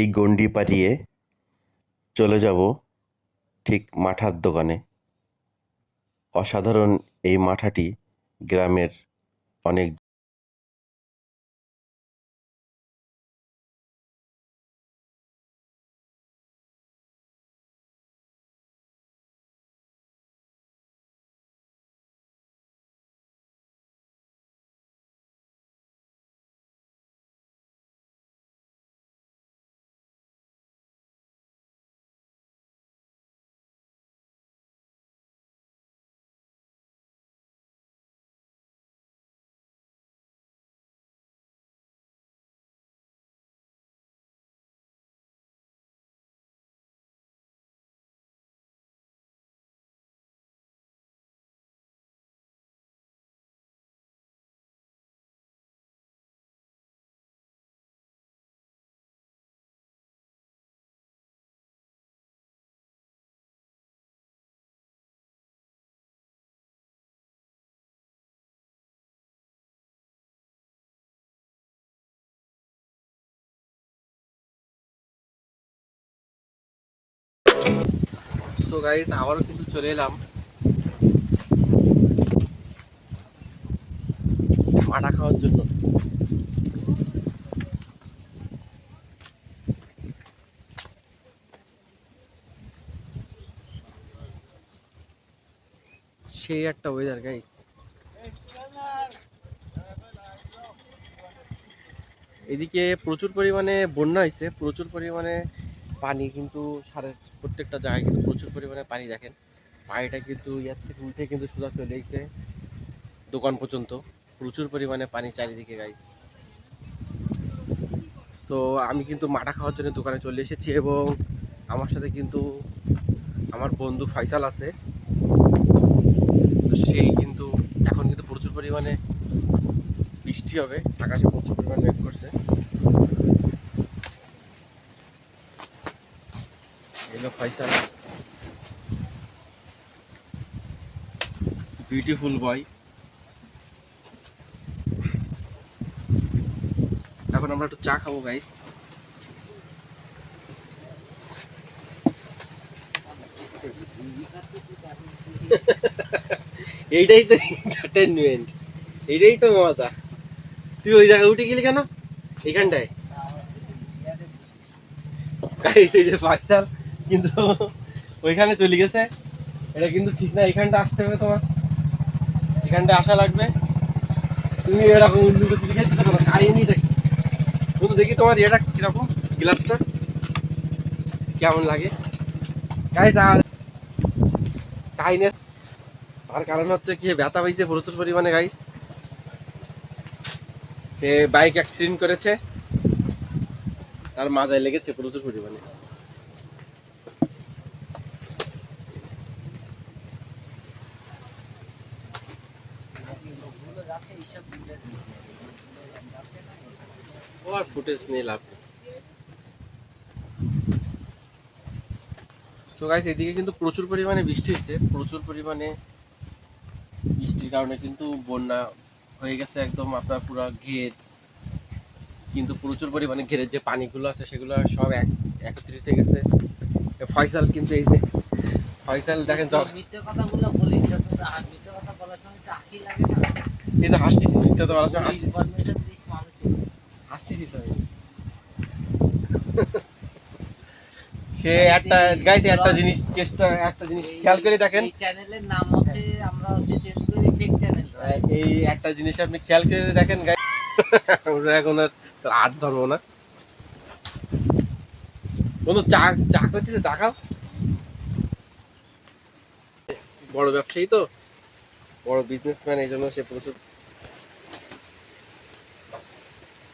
এই গণ্ডি পাড়িয়ে চলে যাব ঠিক মাঠার দোকানে। অসাধারণ এই মাঠাটি গ্রামের অনেক সো গাইস আবারও কিন্তু চলে এলাম মাঠা খাওয়ার জন্য। সেই একটা ওয়েদার গাইস। এদিকে প্রচুর পরিমাণে বন্যা হয়েছে, প্রচুর পরিমাণে পানি কিন্তু প্রত্যেকটা জায়গায় কিন্তু প্রচুর পরিমাণে পানি। দেখেন পানিটা কিন্তু ইয়ার থেকে উঠে কিন্তু সোজা চলে এসেছে দোকান পর্যন্ত। প্রচুর পরিমাণে পানি চারিদিকে গাইস। সো আমি কিন্তু মাঠা খাওয়ার জন্য দোকানে চলে এসেছি এবং আমার সাথে কিন্তু আমার বন্ধু ফয়সাল আছে। তো সেই কিন্তু এখন কিন্তু প্রচুর পরিমাণে বৃষ্টি হবে, আকাশে প্রচুর পরিমাণে মেঘ করছে। এলো ফয়সাল, বিউটিফুল বয়। এখন আমরা একটু চা খাবো গাইস। এইটাই তো এন্টারটেনমেন্ট, এইটাই তো মজা। তুই ওই জায়গায় উঠে গেলি কেন এখানটায়? গাইস এই যে ফয়সাল কিন্তু ওইখানে চলে গেছে, এটা কিন্তু ঠিক না। এখানটা আসতে হবে তোমার, এখানটা আসা লাগবে। তুমি এরকম উল্লু করে দিকে যেতে পারো, কাহিনী দেখি বন্ধু। দেখি তোমার এটা কিরকম, গ্লাসটা কেমন লাগে গাইস। আর কাহিনী, আর কারণ হচ্ছে কি, ব্যথা পাইছে প্রচুর পরিমাণে গাইস। সে বাইক অ্যাক্সিডেন্ট করেছে, তার মাজায় লেগেছে প্রচুর পরিমাণে। ও আর ফুটেজ নিয়ে লাভ নেই। তো গাইস এদিকে কিন্তু প্রচুর পরিমাণে বৃষ্টি হচ্ছে, প্রচুর পরিমাণে বৃষ্টির কারণে কিন্তু বন্যা হয়ে গেছে একদম আপনার পুরো ঘের। কিন্তু প্রচুর পরিমাণে ঘেরের যে পানিগুলো আছে সেগুলো সব একত্রিত হয়ে গেছে। ফয়সাল কিন্তু এই যে ফয়সাল দেখেন, মিথ্যে কথাগুলো বলিস না, আর মিথ্যে কথা বলার সময় একটু হাসি লাগে না? এই তো হাসতেছি, মিথ্যা তো বলার সময় এই হাসতেছি, ইনফরমেশন দিস মানুষের। হাসতেছি তো আমি। সে একটা গাইস একটা জিনিস খেয়াল করে দেখেন। এই চ্যানেলের নাম হচ্ছে, আমরা হচ্ছে চেঞ্জ করি ফেক চ্যানেল। এই একটা জিনিস আপনি খেয়াল করে দেখেন গাইস, আমরা এখন আর হাত ধরবো না বন্ধু। চা চা করতেছে, চা খাও। বড় ব্যবসায়ী তো, বড় বিজনেসম্যান, এই জন্য সে প্রচুর।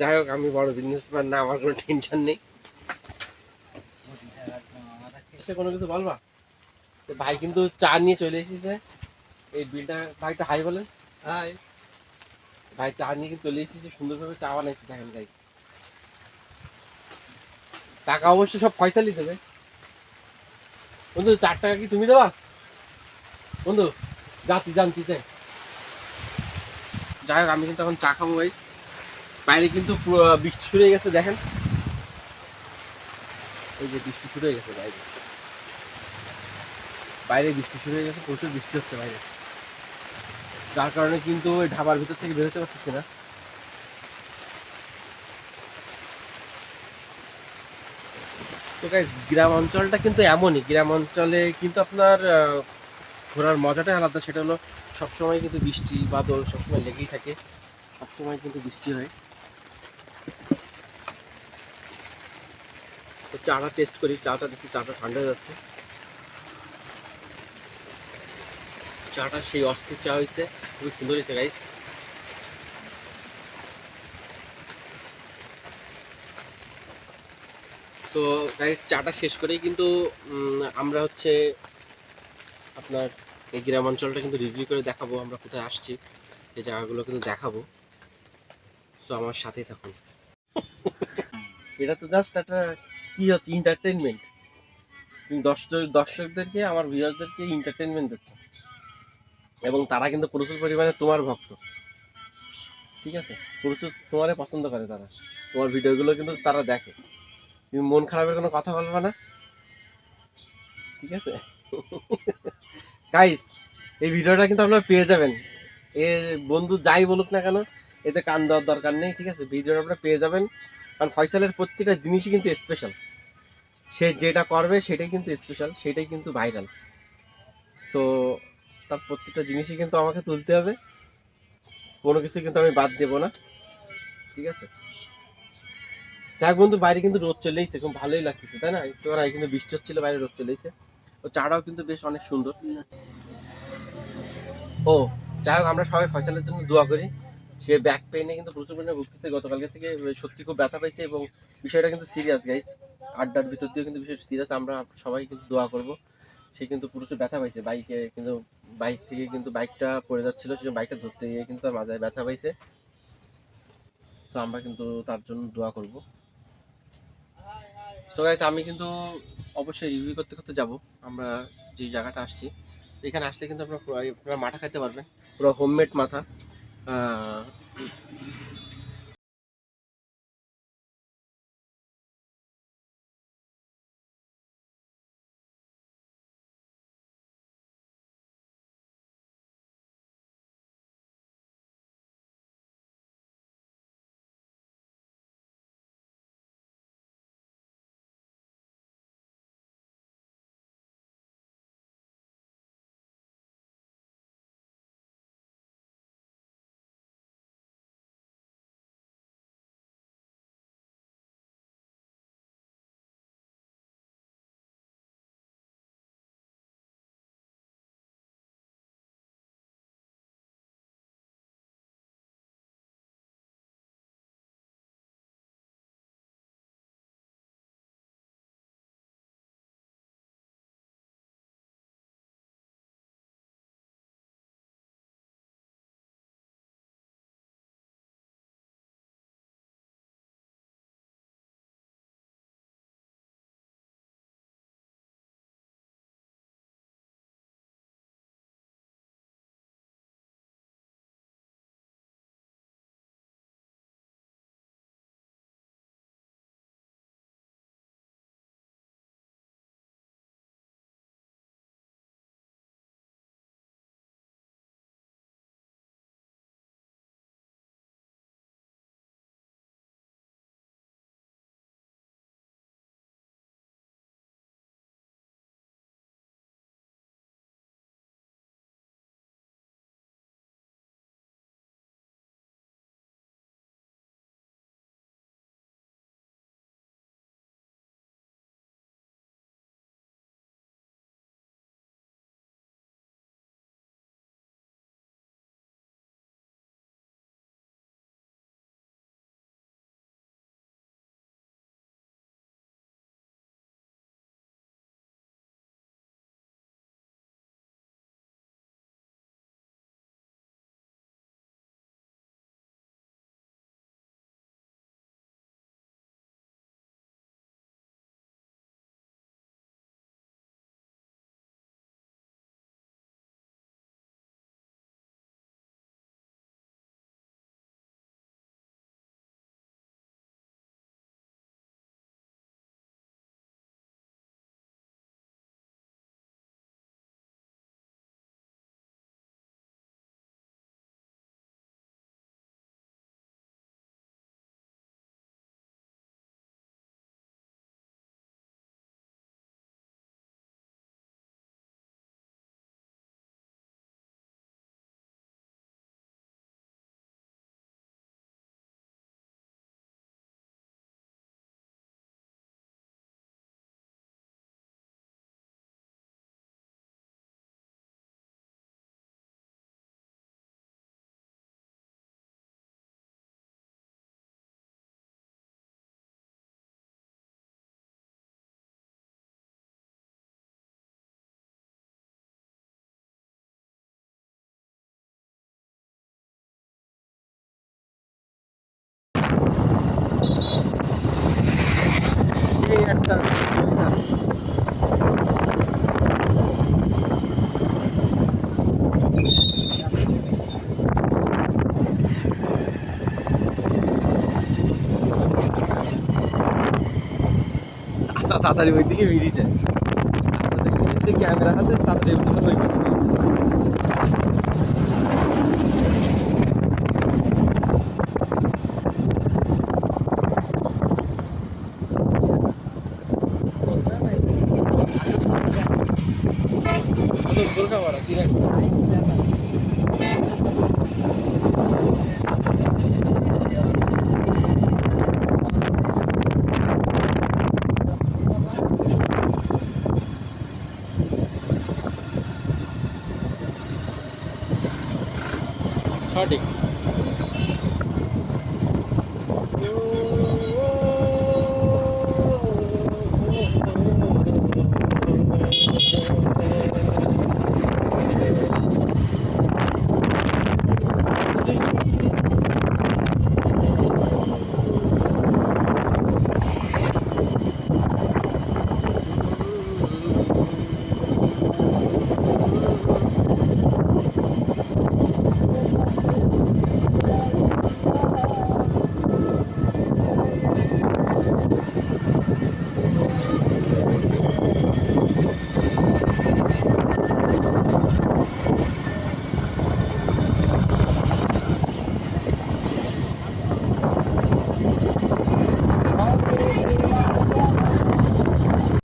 যাই হোক, আমি বড় বিজনেসম্যান না, আমার কোনো টেনশন নেই। সে কোনো কিছু বলবা। তো ভাই কিন্তু চা নিয়ে চলে এসেছে। এই বিলটা ভাই তো হাই বলেন। হাই ভাই, চা নিয়ে কিন্তু চলে এসেছে, সুন্দরভাবে চা বানাইছে দেখেন ভাই। টাকা অবশ্য সব ফয়সালি দেবে বন্ধু। 4 টাকা কি তুমি দেবা বন্ধু? জানতে চাই। যাই হোক, আমি কিন্তু এখন চা খাবো গাইস। বাইরে কিন্তু পুরো বৃষ্টি শুরু হয়ে গেছে দেখেন। এই যে বৃষ্টি শুরু হয়ে গেছে বাইরে, বাইরে বৃষ্টি শুরু হয়ে গেছে, প্রচুর বৃষ্টি হচ্ছে বাইরে, যার কারণে কিন্তু ওই ঢাবার ভিতর থেকে বেরোতে পারতেছি না। তো গাইস গ্রাম অঞ্চলটা কিন্তু এমনই, গ্রাম অঞ্চলে কিন্তু আপনার ঘোরার মজাটাই আলাদা। সেটা হলো সবসময় কিন্তু বৃষ্টি বাদল সবসময় লেগেই থাকে, সবসময় কিন্তু বৃষ্টি হয়। তো চাটা টেস্ট করি, চাটা দেখি চাটা ঠান্ডা হয়ে যাচ্ছে। চাটা সেই অস্থির চা হয়েছে, খুবই সুন্দর হয়েছে গাইস। তো গাইস চাটা শেষ করেই কিন্তু আমরা হচ্ছে আপনার এই গ্রাম অঞ্চলটা কিন্তু রিভিউ করে দেখাবো, আমরা কোথায় আসছি এই জায়গাগুলো কিন্তু দেখাবো। তো আমার সাথেই থাকুন। এটা তো জাস্ট একটা কি হচ্ছে, এন্টারটেইনমেন্ট। তুমি দর্শকদেরকে, আমার ভিউয়ারদেরকে এন্টারটেইনমেন্ট দিচ্ছ, এবং তারা কিন্তু প্রচুর পরিমাণে তোমার ভক্ত, ঠিক আছে? প্রচুর তোমারে পছন্দ করে তারা, তোমার ভিডিওগুলো কিন্তু তারা দেখে। তুমি মন খারাপের কোনো কথা বলবে না, ঠিক আছে? গাইস এই ভিডিওটা কিন্তু আপনারা পেয়ে যাবেন, এ বন্ধু যাই বলুক না কেন এতে কান দেওয়ার দরকার নেই, ঠিক আছে? ভিডিওটা আপনারা পেয়ে যাবেন, কারণ ফয়সালের প্রত্যেকটা জিনিসই কিন্তু স্পেশাল। সে যেটা করবে সেটাই কিন্তু স্পেশাল, সেটাই কিন্তু ভাইরাল। সো তার প্রত্যেকটা জিনিসই কিন্তু আমাকে তুলতে হবে, কোনো কিছু কিন্তু আমি বাদ দেবো না, ঠিক আছে? যাক বন্ধু, বাইরে কিন্তু রোদ চলে এসেছে, খুব ভালোই লাগতেছে তাই না? একটু আগে কিন্তু বৃষ্টি হচ্ছিল, বাইরে রোদ চলে এসেছে। ও চাটাও কিন্তু বেশ অনেক সুন্দর। ও যাই হোক, আমরা সবাই ফয়সালের জন্য দোয়া করি। সে ব্যাক পেইনে কিন্তু প্রচুর পরিমাণে ভুগতেছে গতকালকে থেকে, সত্যি খুব ব্যথা পাইছে, এবং বিষয়টা কিন্তু সিরিয়াস গাইস। আড্ডার ভিতর দিয়ে কিন্তু বিষয়টা সিরিয়াস, আমরা সবাই কিন্তু দোয়া করব। সে কিন্তু প্রচুর ব্যথা পাইছে বাইকে, কিন্তু বাইক থেকে কিন্তু বাইকটা পড়ে যাচ্ছিল, সেজন্য বাইকটা ধরতে গিয়ে কিন্তু তার মাথায় ব্যথা পাইছে। তো আমরা কিন্তু তার জন্য দোয়া করব। তো গাইস আমি কিন্তু অবশ্যই রিভিউ করতে করতে যাব আমরা যে জায়গাটা আসছি। এখানে আসলে কিন্তু আপনারা পুরো মাথা খাইতে পারবেন, পুরো হোমমেড মাথা। আহ তাড়াতাড়ি ওই দিকে বেরিয়েছে ক্যামেরা হাতে তাড়াতাড়ি ওই দিকে বেরিয়েছে। গোলকা মারা কি রাখবো সঠিক